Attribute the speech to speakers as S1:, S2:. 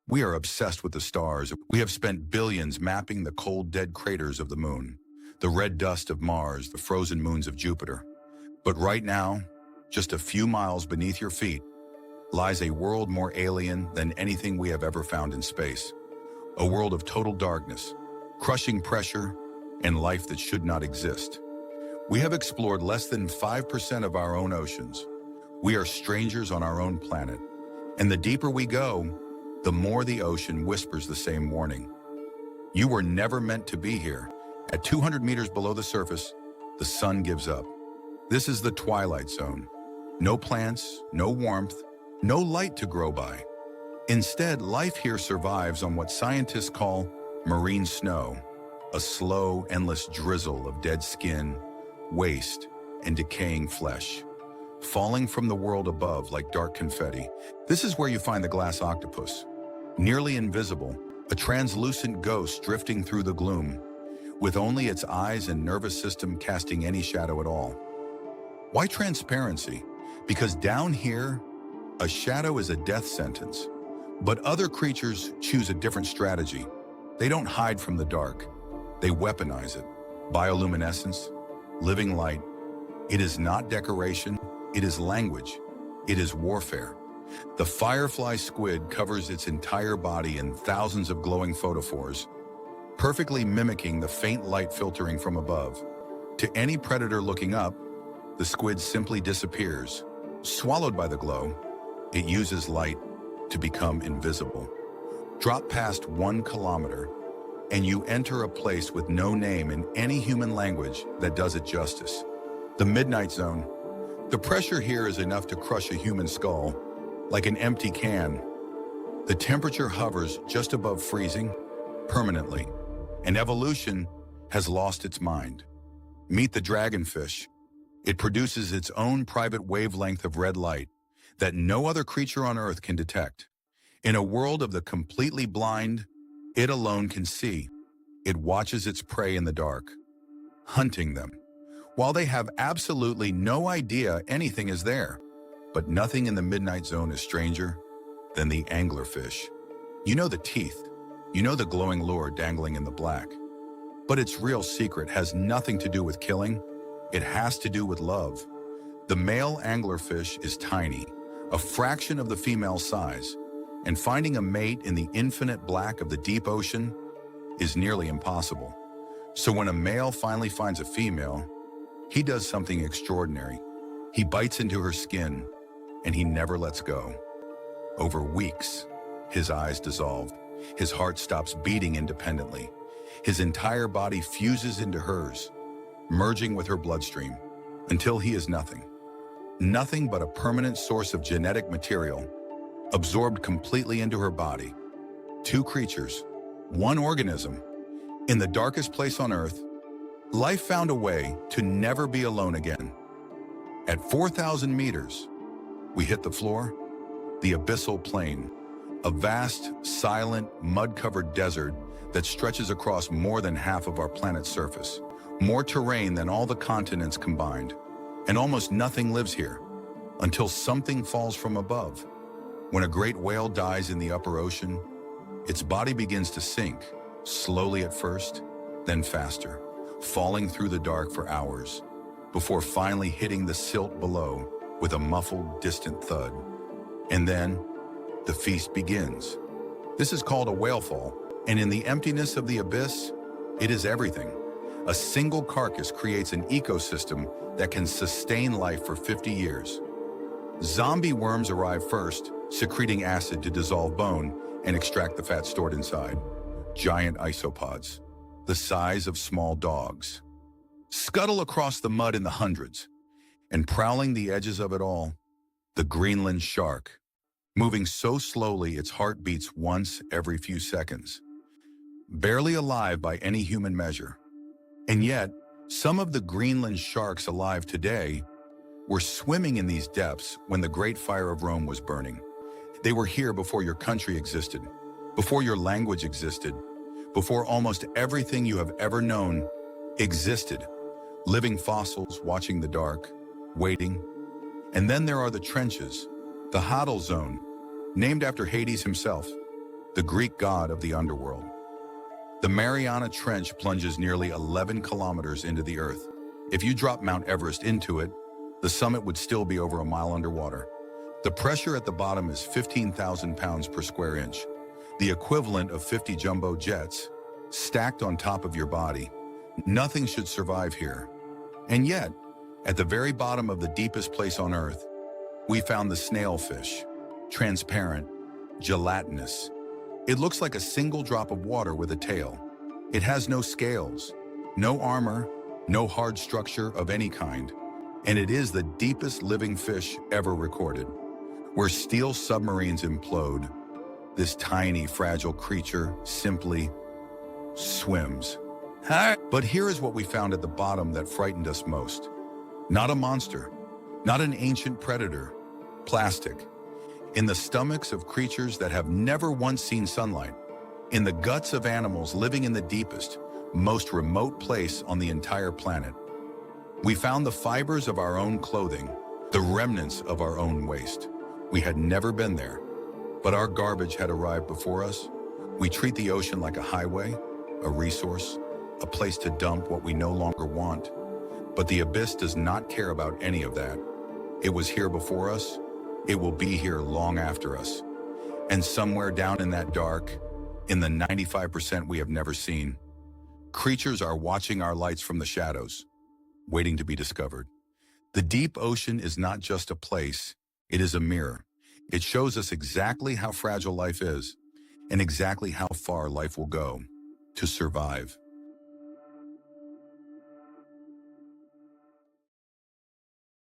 S1: We are obsessed with the stars. We have spent billions mapping the cold, dead craters of the moon, the red dust of Mars, the frozen moons of Jupiter. But right now, just a few miles beneath your feet, lies a world more alien than anything we have ever found in space. A world of total darkness, crushing pressure, and life that should not exist. We have explored less than 5% of our own oceans. We are strangers on our own planet. And the deeper we go, the more the ocean whispers the same warning. You were never meant to be here. At 200 meters below the surface, the sun gives up. This is the twilight zone. No plants, no warmth, no light to grow by. Instead, life here survives on what scientists call marine snow, a slow, endless drizzle of dead skin, waste, and decaying flesh, falling from the world above like dark confetti. This is where you find the glass octopus, nearly invisible, a translucent ghost drifting through the gloom, with only its eyes and nervous system casting any shadow at all. Why transparency? Because down here, a shadow is a death sentence. But other creatures choose a different strategy. They don't hide from the dark. They weaponize it. Bioluminescence, living light. It is not decoration. It is language. It is warfare. The firefly squid covers its entire body in thousands of glowing photophores, perfectly mimicking the faint light filtering from above. To any predator looking up, the squid simply disappears. Swallowed by the glow, it uses light to become invisible. Drop past 1 kilometer, and you enter a place with no name in any human language that does it justice. The Midnight Zone. The pressure here is enough to crush a human skull, like an empty can. The temperature hovers just above freezing, permanently, and evolution has lost its mind. Meet the dragonfish. It produces its own private wavelength of red light that no other creature on Earth can detect. In a world of the completely blind, it alone can see. It watches its prey in the dark, hunting them, while they have absolutely no idea anything is there. But nothing in the Midnight Zone is stranger than the anglerfish. You know the teeth, you know the glowing lure dangling in the black. But its real secret has nothing to do with killing. It has to do with love. The male anglerfish is tiny, a fraction of the female size, and finding a mate in the infinite black of the deep ocean is nearly impossible. So when a male finally finds a female, he does something extraordinary. He bites into her skin, and he never lets go. Over weeks, his eyes dissolve. His heart stops beating independently. His entire body fuses into hers, merging with her bloodstream, until he is nothing. Nothing but a permanent source of genetic material, absorbed completely into her body. 2 creatures, 1 organism. In the darkest place on Earth, life found a way to never be alone again. At 4,000 meters, we hit the floor, the abyssal plain, a vast, silent, mud-covered desert that stretches across more than half of our planet's surface, more terrain than all the continents combined. And almost nothing lives here, until something falls from above. When a great whale dies in the upper ocean, its body begins to sink, slowly at first, then faster, falling through the dark for hours, before finally hitting the silt below with a muffled, distant thud. And then, the feast begins. This is called a whale fall, and in the emptiness of the abyss, it is everything. A single carcass creates an ecosystem that can sustain life for 50 years. Zombie worms arrive first, secreting acid to dissolve bone and extract the fat stored inside. Giant isopods, the size of small dogs, scuttle across the mud in the hundreds, and prowling the edges of it all, the Greenland shark, moving so slowly its heart beats once every few seconds. Barely alive by any human measure. And yet, some of the Greenland sharks alive today were swimming in these depths when the Great Fire of Rome was burning. They were here before your country existed, before your language existed, before almost everything you have ever known existed. Living fossils watching the dark, waiting. And then there are the trenches, the Hadal Zone, named after Hades himself. the Greek god of the underworld. The Mariana Trench plunges nearly 11 kilometers into the earth. If you drop Mount Everest into it, the summit would still be over a mile underwater. The pressure at the bottom is 15,000 pounds per square inch, the equivalent of 50 jumbo jets stacked on top of your body. Nothing should survive here. And yet, at the very bottom of the deepest place on Earth, we found the snailfish, transparent, gelatinous. It looks like a single drop of water with a tail. It has no scales, no armor, no hard structure of any kind, and it is the deepest living fish ever recorded. Where steel submarines implode, this tiny, fragile creature simply swims. But here is what we found at the bottom that frightened us most. Not a monster, not an ancient predator, plastic. In the stomachs of creatures that have never once seen sunlight, in the guts of animals living in the deepest, most remote place on the entire planet. We found the fibers of our own clothing, the remnants of our own waste. We had never been there, but our garbage had arrived before us. We treat the ocean like a highway, a resource, a place to dump what we no longer want. But the abyss does not care about any of that. It was here before us. It will be here long after us. And somewhere down in that dark, in the 95% we have never seen, creatures are watching our lights from the shadows, waiting to be discovered. The deep ocean is not just a place, it is a mirror. It shows us exactly how fragile life is and exactly how far life will go to survive.